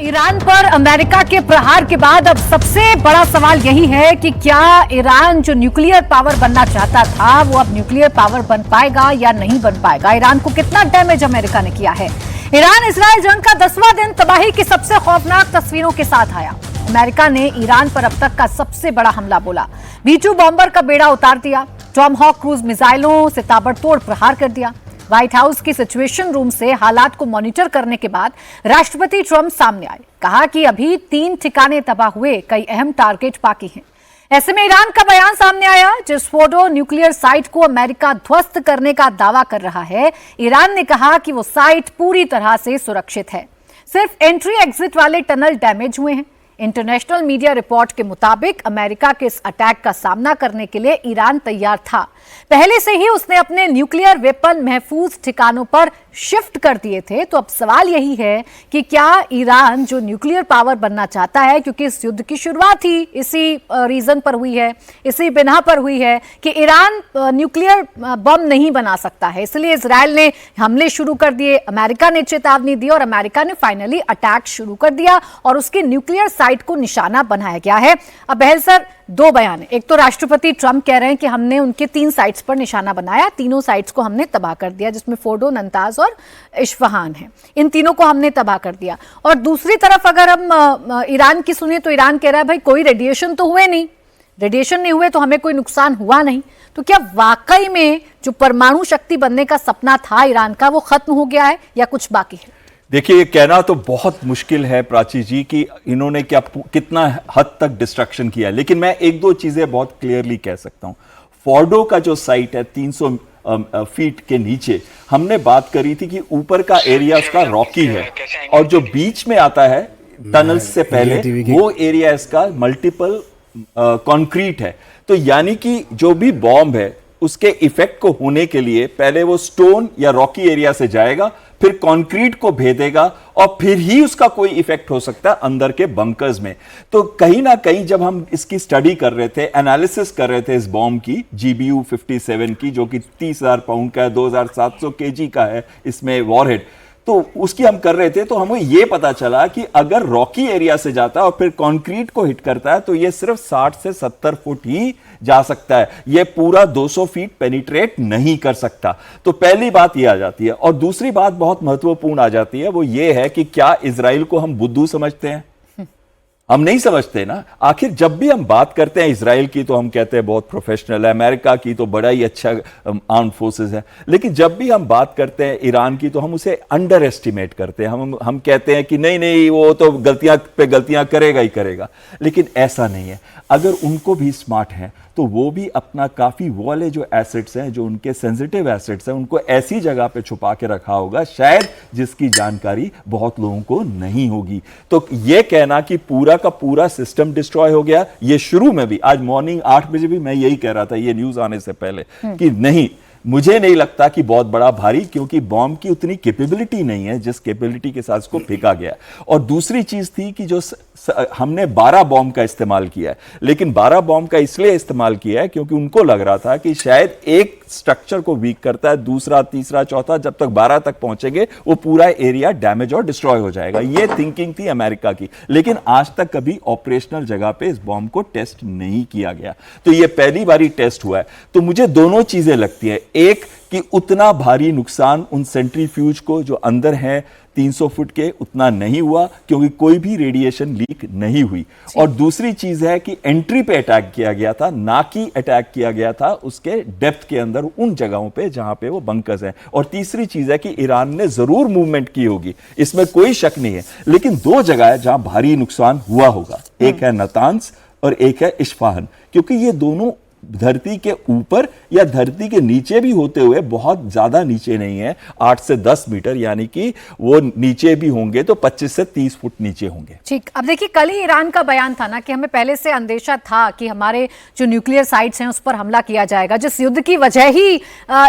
Iran पर America के प्रहार के बाद अब सबसे बड़ा सवाल यही है कि क्या ईरान जो न्यूक्लियर पावर बनना चाहता था वो अब न्यूक्लियर पावर बन पाएगा या नहीं बन पाएगा। ईरान को कितना डैमेज अमेरिका ने किया है। ईरान इजराइल जंग का 10वां दिन तबाही की सबसे खौफनाक तस्वीरों के साथ आया। अमेरिका ने ईरान पर अब तक का सबसे बड़ा हमला बोला। B-2 बॉम्बर का बेड़ा उतार दिया। टॉमहॉक क्रूज मिसाइलों से ताबड़तोड़ प्रहार कर दिया। व्हाइट हाउस की सिचुएशन रूम से हालात को मॉनिटर करने के बाद राष्ट्रपति ट्रंप सामने आए। कहा कि अभी 3 ठिकाने तबाह हुए, कई अहम टारगेट बाकी हैं। ऐसे में ईरान का बयान सामने आया, जिस फोर्डो न्यूक्लियर साइट को अमेरिका ध्वस्त करने का दावा कर रहा है। ईरान ने कहा कि वो साइट पूरी तरह से सुरक्षित है, सिर्फ एंट्री एग्जिट वाले टनल डैमेज हुए हैं। इंटरनेशनल मीडिया रिपोर्ट के मुताबिक अमेरिका के इस अटैक का सामना करने के लिए ईरान तैयार था। पहले से ही उसने अपने न्यूक्लियर वेपन महफूज ठिकानों पर शिफ्ट कर दिए थे। तो अब सवाल यही है कि क्या ईरान जो न्यूक्लियर पावर बनना चाहता है, क्योंकि इस युद्ध की शुरुआत ही इसी रीजन पर हुई है, इसी बिना पर हुई है कि ईरान न्यूक्लियर बम नहीं बना सकता है, इसलिए इजराइल ने हमले शुरू कर दिए। अमेरिका ने चेतावनी दी और अमेरिका ने फाइनली अटैक शुरू कर दिया और उसके न्यूक्लियर साइट को निशाना बनाया गया है। अब बहल सर, 2 बयान है। एक तो राष्ट्रपति ट्रंप कह रहे हैं कि हमने उनके 3 साइट्स पर निशाना बनाया, तीनों साइट्स को हमने तबाह कर दिया, जिसमें फोर्डो, नंताज और इस्फहान है। इन तीनों को हमने तबाह कर दिया। और दूसरी तरफ अगर हम ईरान की सुने तो ईरान कह रहा है भाई कोई रेडिएशन तो हुए नहीं, रेडिएशन नहीं हुए तो हमें कोई नुकसान हुआ नहीं। तो क्या वाकई में जो परमाणु शक्ति बनने का सपना था ईरान का वो खत्म हो गया है या कुछ बाकी है? देखिए, ये कहना तो बहुत मुश्किल है प्राची जी कि इन्होंने कितना हद तक डिस्ट्रक्शन किया, लेकिन मैं 1-2 चीजें बहुत क्लियरली कह सकता हूं। फोर्डो का जो साइट है 300 फीट के नीचे, हमने बात करी थी कि ऊपर का एरिया उसका रॉकी है और जो बीच में आता है टनल्स से पहले वो एरिया इसका मल्टीपल कंक्रीट है। तो यानी कि जो भी बॉम्ब है उसके इफेक्ट को होने के लिए पहले वो स्टोन या रॉकी एरिया से जाएगा, फिर कंक्रीट को भेदेगा और फिर ही उसका कोई इफेक्ट हो सकता है अंदर के बंकर्स में। तो कहीं ना कहीं जब हम इसकी स्टडी कर रहे थे, एनालिसिस कर रहे थे इस बॉम्ब की, GBU-57 की, जो कि 30,000 पाउंड का है, 2,700 kg का है इसमें वॉरहेड, तो उसकी हम कर रहे थे तो हमें यह पता चला कि अगर रॉकी एरिया से जाता है और फिर कंक्रीट को हिट करता है तो यह सिर्फ 60 से 70 फुट ही जा सकता है, यह पूरा 200 फीट पेनिट्रेट नहीं कर सकता। तो पहली बात यह आ जाती है। और दूसरी बात बहुत महत्वपूर्ण आ जाती है, वो ये है कि क्या इजराइल को हम बुद्धू समझते हैं? हम नहीं समझते ना। आखिर जब भी हम बात करते हैं इजराइल की तो हम कहते हैं बहुत प्रोफेशनल है, अमेरिका की तो बड़ा ही अच्छा आर्म फोर्सेस है, लेकिन जब भी हम बात करते हैं ईरान की तो हम उसे अंडर एस्टिमेट करते हैं। हम कहते हैं कि नहीं नहीं वो तो गलतियां पे गलतियां करेगा ही करेगा, लेकिन ऐसा नहीं है। अगर उनको भी स्मार्ट है तो वो भी अपना काफी वो वाले जो एसेट्स हैं, जो उनके सेंसिटिव एसेट्स हैं, उनको ऐसी जगह पे छुपा के रखा होगा शायद जिसकी जानकारी बहुत लोगों को नहीं होगी। तो ये कहना कि पूरा का पूरा सिस्टम डिस्ट्रॉय हो गया, ये शुरू में भी आज मॉर्निंग 8 बजे भी मैं यही कह रहा था ये न्यूज आने से पहले कि नहीं, मुझे नहीं लगता कि बहुत बड़ा भारी, क्योंकि बॉम्ब की उतनी कैपेबिलिटी नहीं है जिस कैपेबिलिटी के साथ इसको फेंका गया। और दूसरी चीज थी कि जो हमने 12 बॉम्ब का इस्तेमाल किया है, लेकिन 12 बॉम्ब का इसलिए इस्तेमाल किया है क्योंकि उनको लग रहा था कि शायद एक स्ट्रक्चर को वीक करता है, दूसरा, तीसरा, चौथा, जब तक 12 तक पहुंचेंगे वो पूरा एरिया डैमेज और डिस्ट्रॉय हो जाएगा। ये थिंकिंग थी अमेरिका की, लेकिन आज तक कभी ऑपरेशनल जगह पे इस बॉम्ब को टेस्ट नहीं किया गया। तो ये पहली बारी टेस्ट हुआ है। तो मुझे दोनों चीजें लगती है, एक कि उतना भारी नुकसान उन सेंट्रीफ्यूज को जो अंदर हैं 300 फुट के उतना नहीं हुआ क्योंकि कोई भी रेडिएशन लीक नहीं हुई। और दूसरी चीज है कि एंट्री पे अटैक किया गया था, ना कि अटैक किया गया था उसके डेप्थ के अंदर उन जगहों पे जहां पे वो बंकर्स हैं। और तीसरी चीज है कि ईरान ने जरूर मूवमेंट की होगी, इसमें कोई शक नहीं है, लेकिन 2 जगह है जहां भारी नुकसान हुआ होगा, एक है नातांज और एक है इस्फहान, क्योंकि ये दोनों धरती के ऊपर या धरती के नीचे भी होते हुए बहुत ज्यादा नीचे नहीं है, 8 से 10 मीटर, यानी कि वो नीचे भी होंगे तो 25 से 30 फुट नीचे होंगे। ठीक, अब देखिए कल ही ईरान का बयान था ना कि हमें पहले से अंदेशा था कि हमारे जो न्यूक्लियर साइट्स हैं उस पर हमला किया जाएगा। जिस युद्ध की वजह ही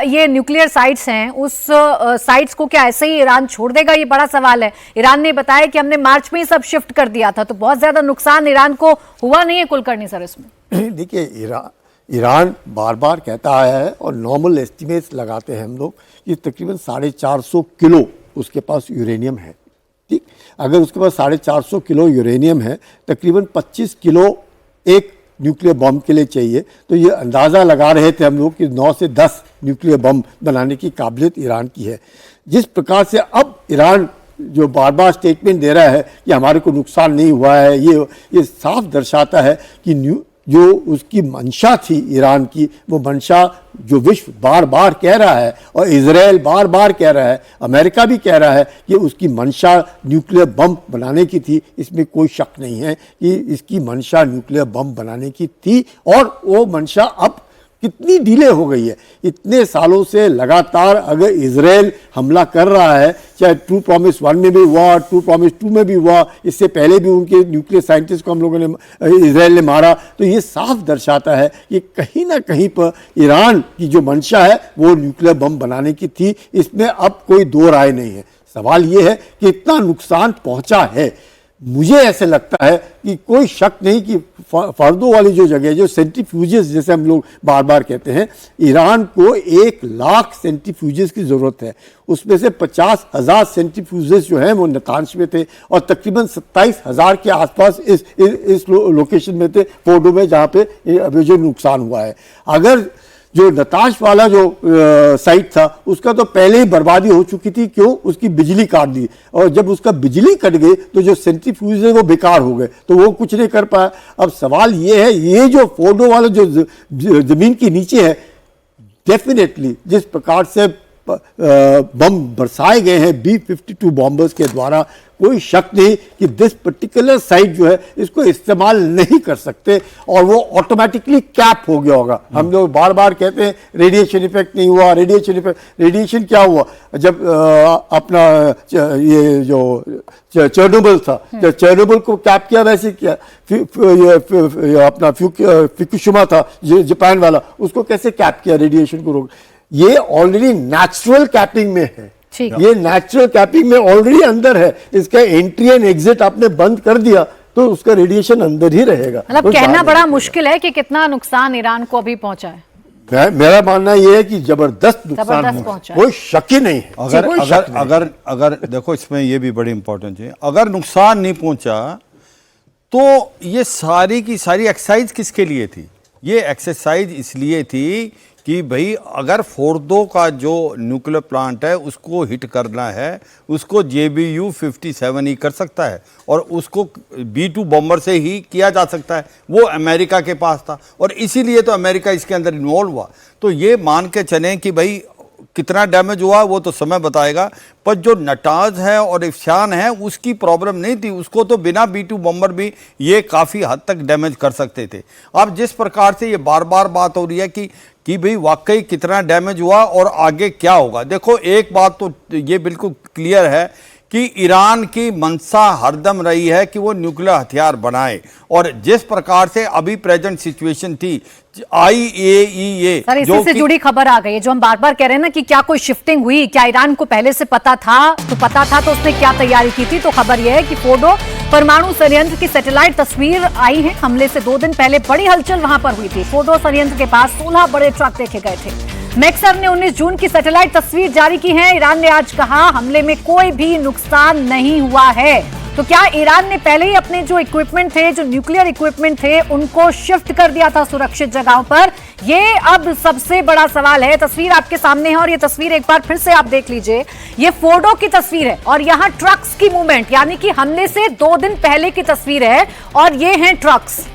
ये न्यूक्लियर साइट्स हैं, उस साइट्स को क्या ऐसे ही ईरान छोड़ देगा, ये बड़ा सवाल है। ईरान ने बताया कि हमने मार्च में ही सब शिफ्ट कर दिया था, तो बहुत ज्यादा नुकसान ईरान को हुआ नहीं है कुलकर्णी सर इसमें। देखिए, ईरान बार बार कहता आया है और नॉर्मल एस्टिमेट्स लगाते हैं हम लोग कि तकरीबन 450 किलो उसके पास यूरेनियम है। ठीक, अगर उसके पास 450 किलो यूरेनियम है, तकरीबन 25 किलो एक न्यूक्लियर बम के लिए चाहिए। तो ये अंदाज़ा लगा रहे थे हम लोग कि 9 से 10 न्यूक्लियर बम बनाने की काबिलियत ईरान की है। जिस प्रकार से अब ईरान जो बार बार स्टेटमेंट दे रहा है कि हमारे को नुकसान नहीं हुआ है, ये साफ दर्शाता है कि जो उसकी मंशा थी ईरान की, वो मंशा जो विश्व बार बार कह रहा है और इजराइल बार बार कह रहा है, अमेरिका भी कह रहा है कि उसकी मंशा न्यूक्लियर बम बनाने की थी। इसमें कोई शक नहीं है कि इसकी मंशा न्यूक्लियर बम बनाने की थी और वो मंशा अब कितनी डिले हो गई है। इतने सालों से लगातार अगर इजराइल हमला कर रहा है, चाहे ट्रू प्रॉमिस 1 में भी हुआ, ट्रू प्रॉमिस 2 में भी हुआ, इससे पहले भी उनके न्यूक्लियर साइंटिस्ट को हम लोगों ने इजराइल ने मारा, तो ये साफ दर्शाता है कि कहीं ना कहीं पर ईरान की जो मंशा है वो न्यूक्लियर बम बनाने की थी। इसमें अब कोई दो राय नहीं है। सवाल ये है कि इतना नुकसान पहुंचा है। मुझे ऐसे लगता है कि कोई शक नहीं कि फर्दो वाली जो जगह है, जो सेंट्रीफ्यूजेस जैसे हम लोग बार बार कहते हैं, ईरान को 1 लाख सेंट्रीफ्यूजेस की ज़रूरत है। उसमें से 50,000 सेंट्रीफ्यूजेस जो हैं वो नतांश में थे और तकरीबन 27,000 के आसपास इस लोकेशन में थे, फोर्डो में, जहाँ पे अभी जो नुकसान हुआ है। अगर जो नताश वाला जो साइट था उसका तो पहले ही बर्बादी हो चुकी थी। क्यों? उसकी बिजली काट दी, और जब उसका बिजली कट गई तो जो सेंट्रीफ्यूज है वो बेकार हो गए, तो वो कुछ नहीं कर पाया। अब सवाल ये है, ये जो फोर्डो वाला जो जमीन के नीचे है, डेफिनेटली जिस प्रकार से बम बरसाए गए हैं B-52 बॉम्बर्स के द्वारा, कोई शक नहीं कि दिस पर्टिकुलर साइट जो है इसको इस्तेमाल नहीं कर सकते और वो ऑटोमेटिकली कैप हो गया होगा। हम लोग बार बार कहते हैं रेडिएशन इफेक्ट नहीं हुआ, रेडिएशन इफेक्ट। रेडिएशन क्या हुआ? जब अपना ये जो चेर्नोबिल था, जब चेर्नोबिल को कैप किया, वैसे किया अपना फुकुशिमा था जापान वाला, उसको कैसे कैप किया, रेडिएशन को रोक। ये ऑलरेडी नेचुरल कैपिंग में है, ये नेचुरल कैपिंग में ऑलरेडी अंदर है। इसका एंट्री एंड एग्जिट आपने बंद कर दिया तो उसका रेडिएशन अंदर ही रहेगा। मतलब कहना बड़ा मुश्किल है कि कितना नुकसान ईरान को अभी पहुंचा है। मेरा मानना यह है कि जबरदस्त नुकसान पहुंचा, कोई शक ही नहीं है। अगर देखो, इसमें यह भी बड़ी इंपॉर्टेंट है, अगर नुकसान नहीं पहुंचा तो ये सारी की सारी एक्सरसाइज किसके लिए थी? ये एक्सरसाइज इसलिए थी कि भाई अगर फोर्डो का जो न्यूक्लियर प्लांट है उसको हिट करना है, उसको JBU-57 ही कर सकता है और उसको B-2 बॉम्बर से ही किया जा सकता है। वो अमेरिका के पास था और इसीलिए तो अमेरिका इसके अंदर इन्वॉल्व हुआ। तो ये मान के चलें कि भाई कितना डैमेज हुआ वो तो समय बताएगा, पर जो नटाज है और इफ्शान है उसकी प्रॉब्लम नहीं थी। उसको तो बिना B-2 बॉम्बर भी ये काफ़ी हद तक डैमेज कर सकते थे। अब जिस प्रकार से ये बार बार बात हो रही है कि भाई वाकई कितना डैमेज हुआ और आगे क्या होगा, देखो एक बात तो ये बिल्कुल क्लियर है कि ईरान की मंशा हरदम रही है कि वो न्यूक्लियर हथियार बनाए, और जिस प्रकार से अभी प्रेजेंट सिचुएशन थी, IAEA सर इसी से जुड़ी खबर आ गई है, जो हम बार बार कह रहे हैं ना कि क्या कोई शिफ्टिंग हुई, क्या ईरान को पहले से पता था? तो पता था तो उसने क्या तैयारी की थी? तो खबर यह है कि फोर्डो परमाणु संयंत्र की सैटेलाइट तस्वीर आई है। हमले से 2 दिन पहले बड़ी हलचल वहां पर हुई थी। फोर्डो संयंत्र के पास 16 बड़े ट्रक देखे गए थे। मैक्सर ने 19 जून की सैटेलाइट तस्वीर जारी की है। ईरान ने आज कहा हमले में कोई भी नुकसान नहीं हुआ है। तो क्या ईरान ने पहले ही अपने जो इक्विपमेंट थे, जो न्यूक्लियर इक्विपमेंट थे, उनको शिफ्ट कर दिया था सुरक्षित जगहों पर? ये अब सबसे बड़ा सवाल है। तस्वीर आपके सामने है और ये तस्वीर एक बार फिर से आप देख लीजिए। ये फोर्डो की तस्वीर है और यहाँ ट्रक्स की मूवमेंट, यानी कि हमले से 2 दिन पहले की तस्वीर है और ये हैं ट्रक्स।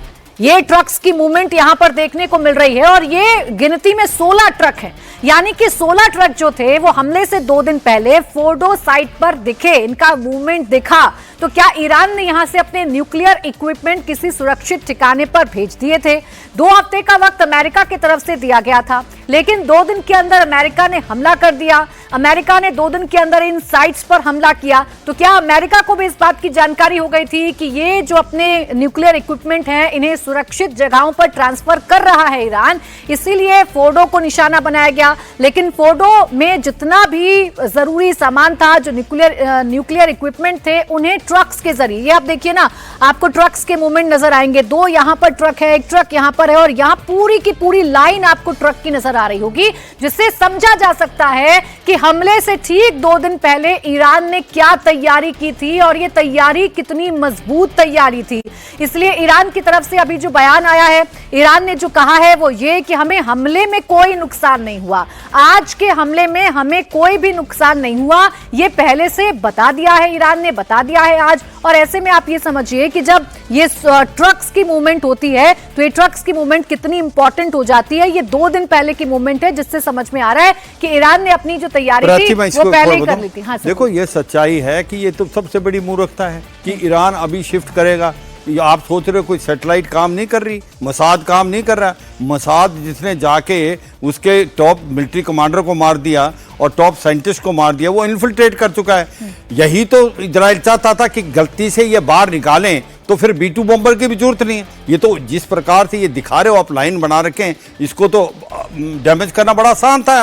ये ट्रक्स की मूवमेंट यहां पर देखने को मिल रही है और ये गिनती में 16 ट्रक हैं, यानी कि 16 ट्रक जो थे वो हमले से 2 दिन पहले फोर्डो साइट पर दिखे, इनका मूवमेंट दिखा। तो क्या ईरान ने यहां से अपने न्यूक्लियर इक्विपमेंट किसी सुरक्षित ठिकाने पर भेज दिए थे? 2 हफ्ते का वक्त अमेरिका की तरफ से दिया गया था, लेकिन 2 दिन के अंदर अमेरिका ने हमला कर दिया। अमेरिका ने 2 दिन के अंदर इन साइट्स पर हमला किया। तो क्या अमेरिका को भी इस बात की जानकारी हो गई थी कि ये जो अपने न्यूक्लियर इक्विपमेंट हैं इन्हें सुरक्षित जगहों पर ट्रांसफर कर रहा है ईरान, इसीलिए फोर्डो को निशाना बनाया गया? लेकिन फोर्डो में जितना भी जरूरी सामान था, जो न्यूक्लियर इक्विपमेंट थे, उन्हें ट्रक्स के जरिए। ये आप देखिए ना, आपको ट्रक्स के मूवमेंट नजर आएंगे, 2 यहां पर ट्रक है, एक ट्रक यहां पर है और यहां पूरी की पूरी लाइन आपको ट्रक की नजर आ रही होगी, जिससे समझा जा सकता है कि हमले से ठीक 2 दिन पहले ईरान ने क्या तैयारी की थी और ये तैयारी कितनी मजबूत तैयारी थी। इसलिए ईरान की तरफ से अभी जो बयान आया है, ईरान ने जो कहा है वो ये कि हमें हमले में कोई नुकसान नहीं हुआ, आज के हमले में हमें कोई भी नुकसान नहीं हुआ, ये पहले से बता दिया है, ईरान ने बता दिया है आज। और ऐसे में आप ये समझिए कि जब ये ट्रक्स की मूवमेंट होती है तो ये ट्रक्स की मूवमेंट कितनी इंपॉर्टेंट हो जाती है। ये 2 दिन पहले की मूवमेंट है, जिससे समझ में आ रहा है कि ईरान ने अपनी जो तैयारी थी वो पहले ही कर ली थी। हाँ, देखो ये सच्चाई है कि ये तो सबसे बड़ी मूर्खता है कि ईरान अभी शिफ्ट करेगा। आप सोच रहे हो कोई सैटेलाइट काम नहीं कर रही, मसाद काम नहीं कर रहा। मसाद जिसने जाके उसके टॉप मिलिट्री कमांडर को मार दिया और टॉप साइंटिस्ट को मार दिया, वो इन्फिल्ट्रेट कर चुका है। यही तो इजराइल चाहता था कि गलती से ये बाहर निकालें तो फिर B-2 बॉम्बर की भी जरूरत नहीं है। ये तो जिस प्रकार से ये दिखा रहे हो आप, लाइन बना रखे हैं, इसको तो डैमेज करना बड़ा आसान था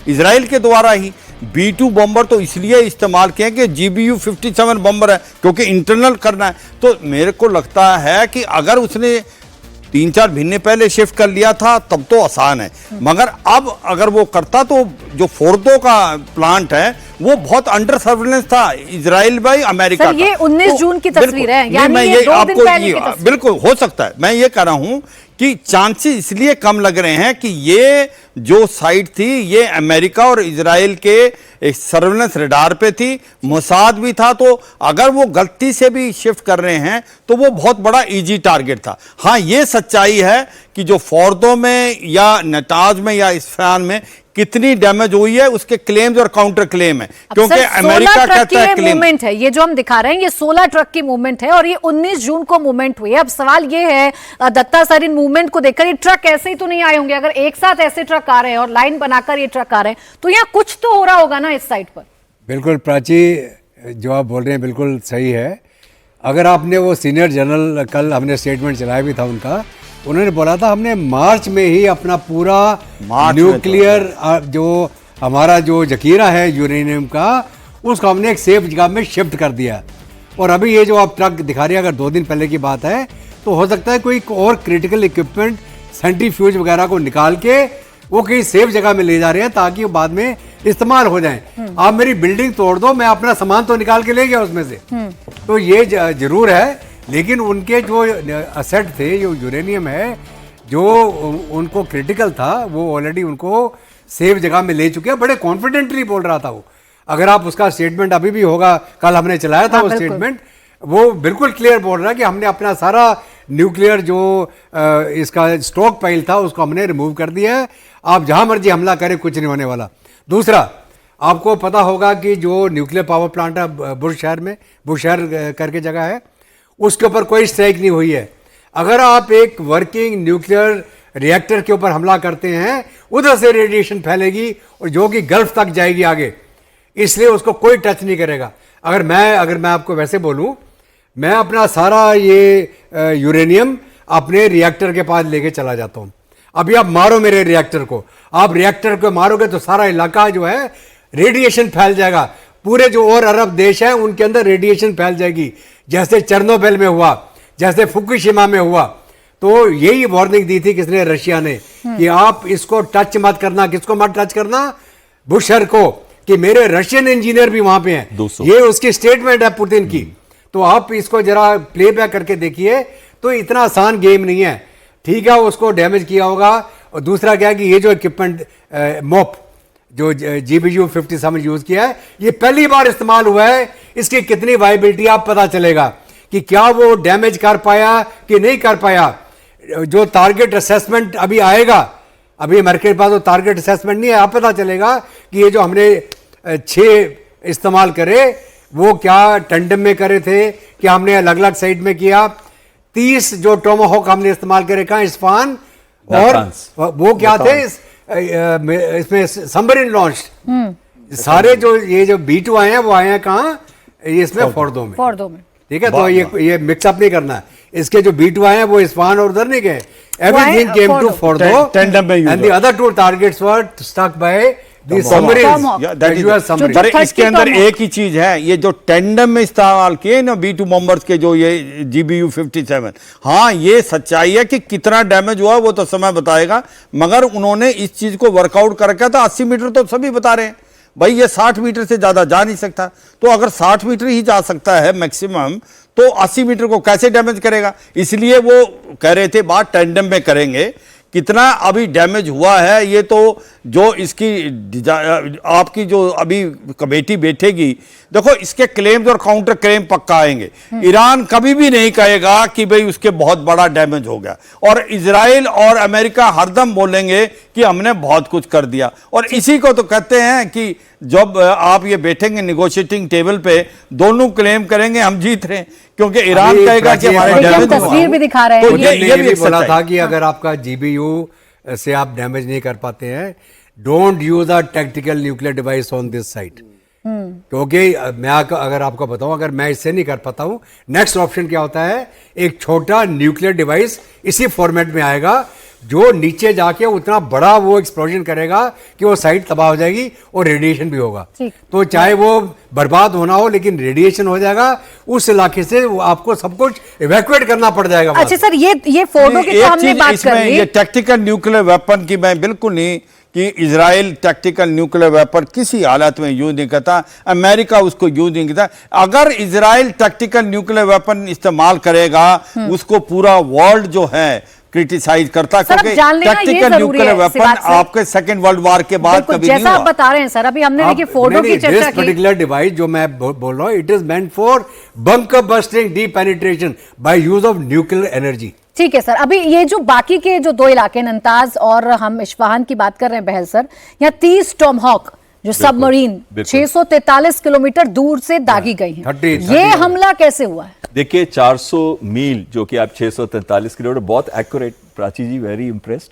इजराइल के द्वारा ही। B-2 बॉम्बर तो इसलिए इस्तेमाल किए कि GBU-57 बॉम्बर है, क्योंकि इंटरनल करना है। तो मेरे को लगता है कि अगर उसने 3-4 महीने पहले शिफ्ट कर लिया था तब तो आसान है, मगर अब अगर वो करता तो जो फोर्दो का प्लांट है वो बहुत अंडर सर्विलेंस था इजराइल बाई अमेरिका। ये 19 जून की तस्वीर है, यानी मैं ये 2 दिन आपको पहले की तस्वीर। बिल्कुल हो सकता है। मैं ये कह रहा हूं कि चांसेस इसलिए कम लग रहे हैं कि ये जो साइट थी ये अमेरिका और इजराइल के एक सर्विलेंस रडार पे थी, मोसाद भी था। तो अगर वो गलती से भी शिफ्ट कर रहे हैं तो वो बहुत बड़ा इजी टारगेट था। हाँ, ये सच्चाई है कि जो फोर्दो में या नटाज में या इस्फहान में कितनी डैमेज हुई है उसके क्लेम्स और काउंटर क्लेम है, क्योंकि अमेरिका कहता है क्लेम मूवमेंट है। ये जो हम दिखा रहे हैं ये 16 ट्रक की मूवमेंट है और ये 19 जून को मूवमेंट हुई है। अब सवाल ये है दत्ता सर, इन मूवमेंट को देखकर ये ट्रक ऐसे ही तो नहीं आए होंगे। अगर एक साथ ऐसे ट्रक आ रहे हैं और लाइन बनाकर ये ट्रक आ रहे हैं तो यहाँ कुछ तो हो रहा होगा ना इस साइड पर। बिल्कुल प्राची, जो आप बोल रहे हैं बिल्कुल सही है। अगर आपने वो सीनियर जनरल, कल हमने स्टेटमेंट चलाया भी था उनका, उन्होंने बोला था हमने मार्च में ही अपना पूरा न्यूक्लियर जो हमारा जो जखीरा है यूरेनियम का, उसको हमने एक सेफ जगह में शिफ्ट कर दिया। और अभी ये जो आप ट्रक दिखा रहे हैं, अगर 2 दिन पहले की बात है तो हो सकता है कोई और क्रिटिकल इक्विपमेंट, सेंट्रीफ्यूज वगैरह को निकाल के वो कहीं सेफ जगह में ले जा रहे हैं ताकि वो बाद में इस्तेमाल हो जाए। आप मेरी बिल्डिंग तोड़ दो, मैं अपना सामान तो निकाल के ले गया उसमें से। तो ये जरूर है, लेकिन उनके जो असेट थे, जो यूरेनियम है जो उनको क्रिटिकल था, वो ऑलरेडी उनको सेफ जगह में ले चुके हैं। बड़े कॉन्फिडेंटली बोल रहा था वो। अगर आप उसका स्टेटमेंट अभी भी होगा, कल हमने चलाया था वो स्टेटमेंट, वो बिल्कुल क्लियर बोल रहा है कि हमने अपना सारा न्यूक्लियर जो इसका स्टॉक पाइल था उसको हमने रिमूव कर दिया है। आप जहां मर्जी हमला करें, कुछ नहीं होने वाला। दूसरा, आपको पता होगा कि जो न्यूक्लियर पावर प्लांट है बुशहर में, बुशहर करके जगह है, उसके ऊपर कोई स्ट्राइक नहीं हुई है। अगर आप एक वर्किंग न्यूक्लियर रिएक्टर के ऊपर हमला करते हैं, उधर से रेडिएशन फैलेगी और जो कि गल्फ तक जाएगी आगे, इसलिए उसको कोई टच नहीं करेगा। अगर मैं आपको वैसे बोलूं, मैं अपना सारा ये यूरेनियम अपने रिएक्टर के पास लेके चला जाता हूं। अभी आप मारो मेरे रिएक्टर को, आप रिएक्टर को मारोगे तो सारा इलाका जो है रेडिएशन फैल जाएगा। पूरे जो और अरब देश हैं उनके अंदर रेडिएशन फैल जाएगी, जैसे चेरनोबिल में हुआ, जैसे फुकुशिमा में हुआ। तो यही वार्निंग दी थी किसने, रशिया ने, कि आप इसको टच मत करना। किसको मत टच करना? बुशहर को, कि मेरे रशियन इंजीनियर भी वहां पे हैं। ये उसकी स्टेटमेंट है पुतिन की। तो आप इसको जरा प्लेबैक करके देखिए, तो इतना आसान गेम नहीं है। ठीक है, उसको डैमेज किया होगा। और दूसरा क्या है कि ये जो इक्विपमेंट मोप जो GBU-57 यूज किया है, ये पहली बार इस्तेमाल हुआ है। इसकी कितनी वायबिलिटी आप पता चलेगा कि क्या वो डैमेज कर पाया कि नहीं कर पाया। जो टारगेट असेसमेंट अभी आएगा, अभी अमेरिका के पास तो टारगेट असेसमेंट नहीं है, आप पता चलेगा कि ये जो हमने 6 इस्तेमाल करे वो क्या टंडम में करे थे, कि हमने अलग अलग साइड में किया। 30 जो टोमाहोक हमने इस्तेमाल करे, कहाँ, इस्फहान, और वो क्या थे इसमें सबमरीन लॉन्च। सारे जो ये जो B-2 आए हैं वो आए हैं कहाँ, इसमें फोर्दो में। ठीक है, तो ये मिक्सअप नहीं करना। इसके जो B-2 आए हैं वो इस्फहान और उधर नहीं गए। Everything came to Fordow and the other 2 targets were stuck by The submarines, Tomahawk. Yeah, that is- Casual submarine. जो अरे 30 इसके अंदर Tomahawk. एक ही चीज है, ये जो टेंडम में इस्तेमाल किए ना B2 बॉम्बर्स के, जो ये GBU-57, हाँ ये सच्चाई है कि कितना डैमेज हुआ वो तो समय बताएगा, मगर उन्होंने इस चीज को वर्कआउट करके था। 80 मीटर तो सभी बता रहे हैं भाई, ये 60 मीटर से ज्यादा जा नहीं सकता। तो अगर 60 मीटर ही जा सकता है मैक्सिमम, तो 80 मीटर को कैसे डैमेज करेगा? इसलिए वो कह रहे थे बात टेंडम में करेंगे। कितना अभी डैमेज हुआ है ये तो जो इसकी आपकी जो अभी कमेटी बैठेगी, देखो इसके क्लेम्स और काउंटर क्लेम पक्का आएंगे। ईरान कभी भी नहीं कहेगा कि भाई उसके बहुत बड़ा डैमेज हो गया, और इजराइल और अमेरिका हरदम बोलेंगे कि हमने बहुत कुछ कर दिया। और इसी को तो कहते हैं कि जब आप ये बैठेंगे निगोशिएटिंग टेबल पे, दोनों क्लेम करेंगे हम जीत रहे हैं, क्योंकि ईरान अभी कहेगा कि हमारे देखिए, हम डैमेज तस्वीर भी दिखा रहे हैं। तो ये ये भी भी एक बोला सच्चाई था है। कि अगर आपका GBU से आप डैमेज नहीं कर पाते हैं, don't use a tactical nuclear device on this site. क्योंकि मैं अगर आपको बताऊं, अगर मैं इससे नहीं कर पाता हूं, नेक्स्ट ऑप्शन क्या होता है, एक छोटा न्यूक्लियर डिवाइस इसी फॉर्मेट में आएगा जो नीचे जाके उतना बड़ा वो एक्सप्लोजन करेगा कि वो साइट तबाह हो जाएगी और रेडिएशन भी होगा। ठीक। तो चाहे वो बर्बाद होना हो, लेकिन रेडिएशन हो जाएगा उस इलाके से, वो आपको सब कुछ इवैक्यूएट करना पड़ जाएगा वहां अच्छा से। सर, ये फोटो की एक तो हमने चीज बात कर इसमें, ली। ये टैक्टिकल न्यूक्लियर वेपन की मैं बिल्कुल नहीं कि इजराइल टैक्टिकल न्यूक्लियर वेपन किसी हालत में यूज नहीं करता, अमेरिका उसको यूज नहीं करता। अगर इजराइल टैक्टिकल न्यूक्लियर वेपन इस्तेमाल करेगा, उसको पूरा वर्ल्ड जो है क्रिटिसाइज करता, सर, अब क्योंकि जान लेना ये टैक्टिकल जरूरी न्यूक्लियर है, इस वेपन बात से। आपके सेकेंड वर्ल्ड वॉर के बाद बिल्कुल, कभी नहीं जैसा आप हुआ। बता रहे हैं सर, अभी हमने देखिए फोटो की चर्चा की। पर्टिकुलर डिवाइस जो मैं बोल रहा हूँ, it is meant for bunker busting deep penetration by use of nuclear energy. ठीक है सर, अभी ये जो बाकी के जो दो इलाके, नंताज और हम इस्फहान की बात कर रहे हैं बहल सर, यहाँ 30 टॉमहॉक जो सबमरीन बिल्कुल। 643 किलोमीटर दूर से दागी गई है। 30 ये हमला कैसे हुआ है? देखिए 400 मील, जो कि आप 643 किलोमीटर, बहुत एक्यूरेट प्राची जी, वेरी इम्प्रेस्ड।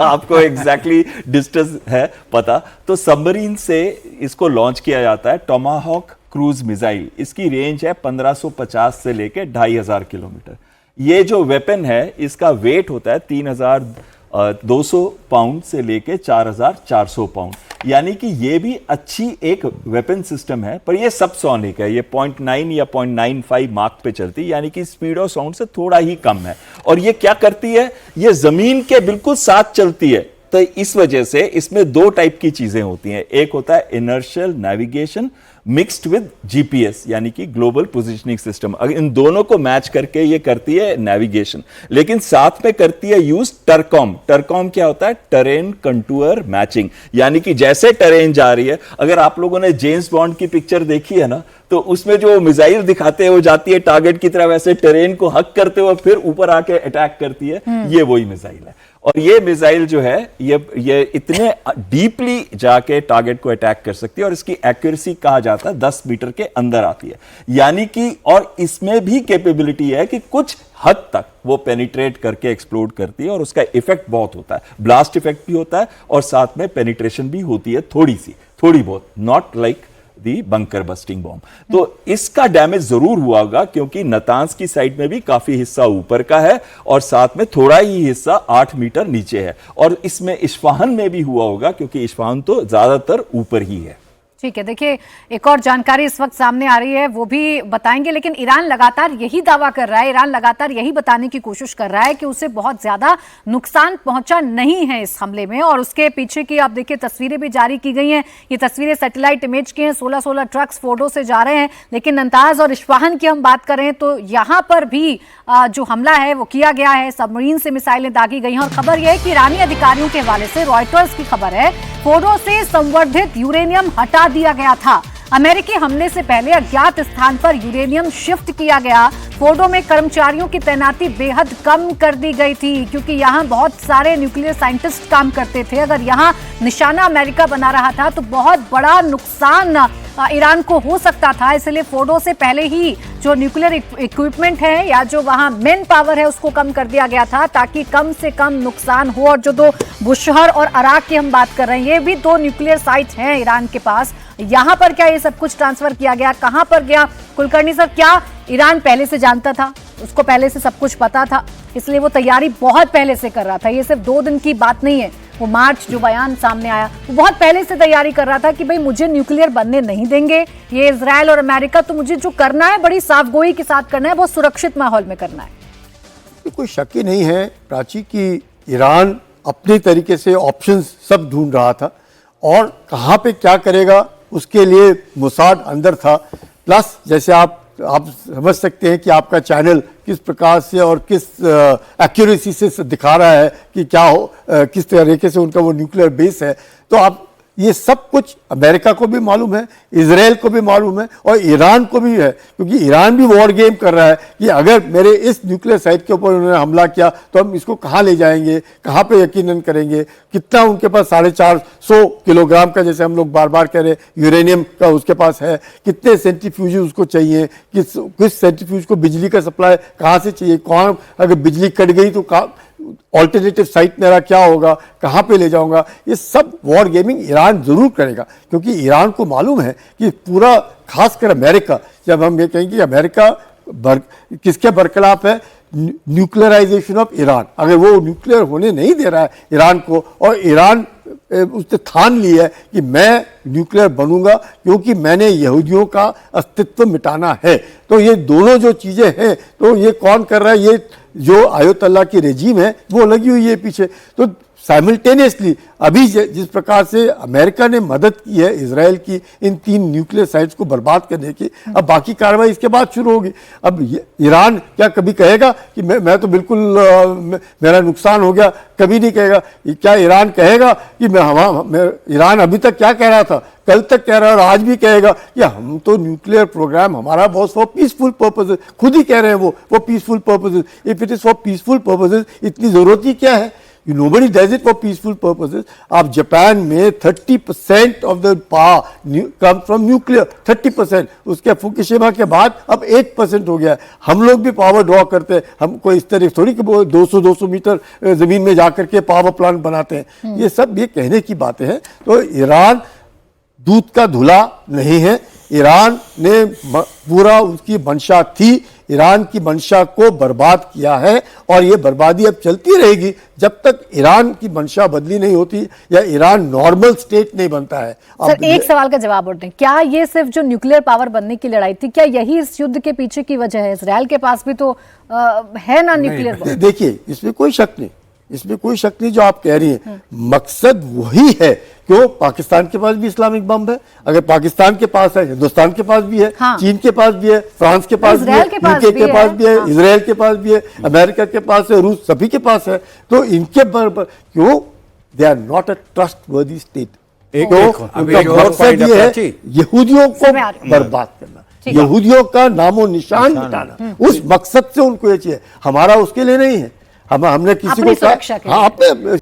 आपको एग्जैक्टली डिस्टेंस है पता। तो सबमरीन से इसको लॉन्च किया जाता है, टोमाहॉक क्रूज मिसाइल। इसकी रेंज है 1550 से लेके 2500 किलोमीटर। ये जो वेपन है, इसका वेट होता है 3200 पाउंड से लेके 4400 पाउंड, यानी कि ये भी अच्छी एक वेपन सिस्टम है। पर ये सबसोनिक है, ये 0.9 या 0.95 मार्क पे चलती है, यानी कि स्पीड ऑफ साउंड से थोड़ा ही कम है। और ये क्या करती है, ये जमीन के बिल्कुल साथ चलती है। तो इस वजह से इसमें दो टाइप की चीजें होती हैं। एक होता है inertial navigation mixed with GPS, यानी कि ग्लोबल पोजीशनिंग सिस्टम। अगर इन दोनों को मैच करके ये करती है नेविगेशन, लेकिन साथ में करती है यूज टरकॉम। टरकॉम क्या होता है, टरेन कंटूर मैचिंग, यानी कि जैसे टरेन जा रही है, अगर आप लोगों ने जेम्स बॉन्ड की पिक्चर देखी है ना, तो उसमें जो मिसाइल दिखाते हैं वो जाती है टारगेट की तरफ, वैसे टरेन को हक करते हुए फिर ऊपर आके अटैक करती है। ये वही मिसाइल है। और ये मिसाइल जो है, ये इतने डीपली जाके टारगेट को अटैक कर सकती है, और इसकी एक्यूरेसी कहा जाता है 10 मीटर के अंदर आती है, यानी कि, और इसमें भी कैपेबिलिटी है कि कुछ हद तक वो पेनिट्रेट करके एक्सप्लोड करती है, और उसका इफेक्ट बहुत होता है, ब्लास्ट इफेक्ट भी होता है, और साथ में पेनिट्रेशन भी होती है थोड़ी बहुत, not like the bunker busting bomb. तो इसका डैमेज जरूर हुआ होगा, क्योंकि नातांज की साइड में भी काफी हिस्सा ऊपर का है, और साथ में थोड़ा ही हिस्सा 8 मीटर नीचे है। और इसमें इस्फहान में भी हुआ होगा, क्योंकि इस्फहान तो ज्यादातर ऊपर ही है। ठीक है, देखिए एक और जानकारी इस वक्त सामने आ रही है, वो भी बताएंगे, लेकिन ईरान लगातार यही दावा कर रहा है, ईरान लगातार यही बताने की कोशिश कर रहा है कि उसे बहुत ज्यादा नुकसान पहुंचा नहीं है इस हमले में। और उसके पीछे की आप देखिए तस्वीरें भी जारी की गई हैं, ये तस्वीरें सैटेलाइट इमेज की हैं, 16 ट्रक्स फोर्डो से जा रहे हैं। लेकिन नंताज और इस्फहान की हम बात करें तो यहाँ पर भी जो हमला है वो किया गया है, सबमरीन से मिसाइलें दागी गई हैं। और खबर यह है कि ईरानी अधिकारियों के हवाले से रॉयटर्स की खबर है, फोर्डो से संवर्धित यूरेनियम हटा दिया गया था। अमेरिकी हमले से पहले अज्ञात स्थान पर यूरेनियम शिफ्ट किया गया। फोर्डो में कर्मचारियों की तैनाती बेहद कम कर दी गई थी, क्योंकि यहाँ बहुत सारे न्यूक्लियर साइंटिस्ट काम करते थे। अगर यहाँ निशाना अमेरिका बना रहा था तो बहुत बड़ा नुकसान ईरान को हो सकता था। इसलिए फोर्डो से पहले ही जो न्यूक्लियर इक्विपमेंट है या जो वहाँ मैन पावर है उसको कम कर दिया गया था, ताकि कम से कम नुकसान हो। और जो दो बुशहर और अराक की हम बात कर रहे हैं, ये भी दो न्यूक्लियर साइट्स हैं ईरान के पास। यहाँ पर क्या ये सब कुछ ट्रांसफर किया गया, कहाँ पर गया? कुलकर्णी सर, क्या ईरान पहले से जानता था, उसको पहले से सब कुछ पता था, इसलिए वो तैयारी बहुत पहले से कर रहा था? ये सिर्फ 2 दिन की बात नहीं है, वो मार्च जो बयान सामने आया, वो बहुत पहले से तैयारी कर रहा था कि भाई मुझे न्यूक्लियर बनने नहीं देंगे ये इजराइल और अमेरिका, तो मुझे जो करना है बड़ी साफगोई के साथ करना है, बहुत सुरक्षित माहौल में करना है। कोई शक ही नहीं है प्राची कि ईरान अपने तरीके से ऑप्शंस सब ढूंढ रहा था और कहाँ पे क्या करेगा उसके लिए मोसाद अंदर था। प्लस जैसे आप समझ सकते हैं कि आपका चैनल किस प्रकार से और किस एक्यूरेसी से दिखा रहा है कि क्या हो, किस तरीके से उनका वो न्यूक्लियर बेस है। तो आप ये सब कुछ अमेरिका को भी मालूम है, इजराइल को भी मालूम है और ईरान को भी है, क्योंकि ईरान भी वॉर गेम कर रहा है कि अगर मेरे इस न्यूक्लियर साइट के ऊपर उन्होंने हमला किया तो हम इसको कहाँ ले जाएंगे, कहाँ पे यकीनन करेंगे, कितना उनके पास 450 किलोग्राम का, जैसे हम लोग बार बार कह रहे हैं, यूरेनियम का उसके पास है, कितने सेंट्रीफ्यूज उसको चाहिए, किस सेंट्रीफ्यूज को बिजली का सप्लाई कहाँ से चाहिए, कौन अगर बिजली कट गई तो ऑल्टरनेटिव साइट मेरा क्या होगा, कहाँ पे ले जाऊंगा। ये सब वॉर गेमिंग ईरान जरूर करेगा, क्योंकि ईरान को मालूम है कि पूरा, खासकर अमेरिका, जब हम ये कहेंगे कि अमेरिका किसके बरखिलाफ है, न्यूक्लियराइजेशन ऑफ ईरान, अगर वो न्यूक्लियर होने नहीं दे रहा है ईरान को और ईरान उसने ठान ली है कि मैं न्यूक्लियर बनूंगा क्योंकि मैंने यहूदियों का अस्तित्व मिटाना है, तो ये दोनों जो चीज़ें हैं, तो ये कौन कर रहा है, ये जो आयतुल्लाह की रेजीम है वो लगी हुई है पीछे। तो साइमल्टेनियसली अभी जिस प्रकार से अमेरिका ने मदद की है इजराइल की इन 3 न्यूक्लियर साइट्स को बर्बाद करने की, अब बाकी कार्रवाई इसके बाद शुरू होगी। अब ईरान क्या कभी कहेगा कि मैं तो बिल्कुल मेरा नुकसान हो गया, कभी नहीं कहेगा। क्या ईरान कहेगा कि ईरान अभी तक क्या कह रहा था, कल तक कह रहा है और आज भी कहेगा कि हम तो न्यूक्लियर प्रोग्राम हमारा बहुत फॉर पीसफुल पर्पसेस, खुद ही कह रहे हैं वो peaceful purposes. If it is for peaceful purposes इतनी जरूरत ही क्या है, nobody does it for peaceful purposes। आप जापान में 30% of the power come from nuclear, 30%, उसके फुकुशिमा के बाद अब 8% हो गया है। हम लोग भी पावर ड्रॉ करते हैं, हम कोई इस तरह थोड़ी कि 200 मीटर जमीन में जाकर के पावर प्लांट बनाते हैं। ये सब ये कहने की बातें हैं। तो ईरान दूध का धुला नहीं है, ईरान ने पूरा उसकी मंशा थी, ईरान की मंशा को बर्बाद किया है और ये बर्बादी अब चलती रहेगी जब तक ईरान की मंशा बदली नहीं होती या ईरान नॉर्मल स्टेट नहीं बनता है। सर एक सवाल का जवाब और दें, क्या ये सिर्फ जो न्यूक्लियर पावर बनने की लड़ाई थी, क्या यही इस युद्ध के पीछे की वजह है? इजराइल के पास भी तो है ना न्यूक्लियर बम। देखिए इसमें कोई शक नहीं, इसमें कोई शक नहीं जो आप कह रही हैं, मकसद वही है। क्यों? पाकिस्तान के पास भी इस्लामिक बम है, अगर पाकिस्तान के पास है, हिंदुस्तान के पास भी है, हाँ। चीन के पास भी है, फ्रांस के पास भी है, यूके के पास भी है, इजराइल के पास भी है, अमेरिका के पास है, रूस, सभी के पास है। तो इनके बराबर क्यों? They are not a trustworthy state. मकसद ये है यहूदियों को बर्बाद करना, यहूदियों का नामो निशान मिटाना, उस मकसद से उनको ये चाहिए। हमारा उसके लिए नहीं है, हमने किसी को कहा, हाँ आपने